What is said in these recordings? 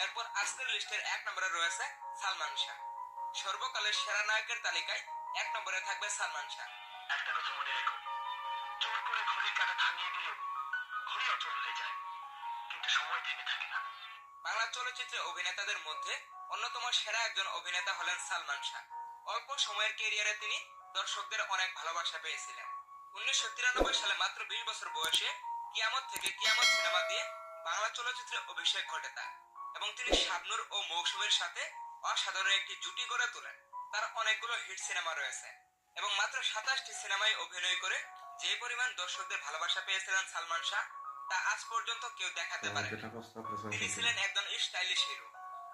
এরপর আজকের লিস্টের 1 নম্বরে রয়েছে সালমান শাহ। সর্বকালের সেরা নায়কের তালিকায় 1 নম্বরে থাকবে সালমান শাহ। একটা কথা মনে রেখো, জোর করে ঘড়ির কাঁটা থামিয়ে দিলে ঘড়ি অচল হয়ে যায়, কিন্তু সময় থেমে থাকে না। বাংলা চলচ্চিত্রে অভিনেতাদের মধ্যে অন্যতম সেরা একজন অভিনেতা হলেন সালমান শাহ। অল্প সময়ের ক্যারিয়ারে তিনি দর্শকদের অনেক ভালোবাসা পেয়েছিলেন। 1993 সালে মাত্র 20 বছর বয়সে কিয়ামত থেকে কিয়ামত সিনেমা দিয়ে বাংলা চলচ্চিত্রে অভিষেক ঘটে তার, এবং তিনি শাবনূর ও মৌসুমীর সাথে অসাধারণ একটি জুটি গড়ে তোলেন। তার অনেকগুলো হিট সিনেমা রয়েছে এবং মাত্র 27টি সিনেমায় অভিনয় করে যে পরিমাণ দর্শকদের ভালোবাসা পেয়েছিলেন সালমান শাহ, তা আজ পর্যন্ত কেউ দেখাতে পারেনি। যেটা প্রশ্ন করেছেন তিনি সেটি। ছিলেন একজন স্টাইলিশ হিরো।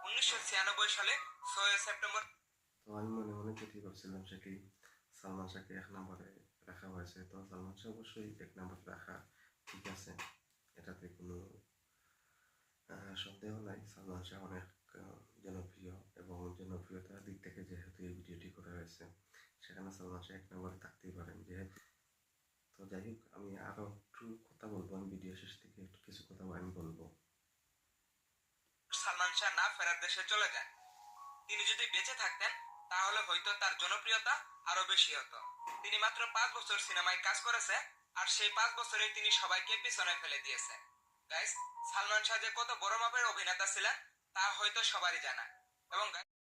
1996 সালে 6 সেপ্টেম্বর। তো আমি মনে মনে যেটি ভাবছিলাম সেটি সালমান শাহকে 1 নম্বরে রাখা হয়েছে। তো সালমান শাহ অবশ্যই 1 নম্বরে রাখা ঠিক আছে, এটাতে কোনো সন্দেহ নাই। সালমান শাহ অনেক জনপ্রিয়, এবং জনপ্রিয়তার দিক থেকে যেহেতু এই ভিডিওটি করা হয়েছে, সেখানে সালমান শাহ 1 নম্বরে থাকতেই পারেন যেহেতু। তো যাই হোক, আমি আরও একটু কথা বলবো, আমি ভিডিও শেষ থেকে একটু কিছু কথা আমি বলবো। সালমান শাহ না ফেরার দেশে চলে যান। তিনি যদি বেঁচে থাকতেন তাহলে হয়তো তার জনপ্রিয়তা আরো বেশি হতো। তিনি মাত্র 5 বছর সিনেমায় কাজ করেছে, আর সেই 5 বছরে তিনি সবাইকে পিছনে ফেলে দিয়েছে। গাইস, সালমান শাহ যে কত বড় মাপের অভিনেতা ছিলেন তা হয়তো সবারই জানা। এবং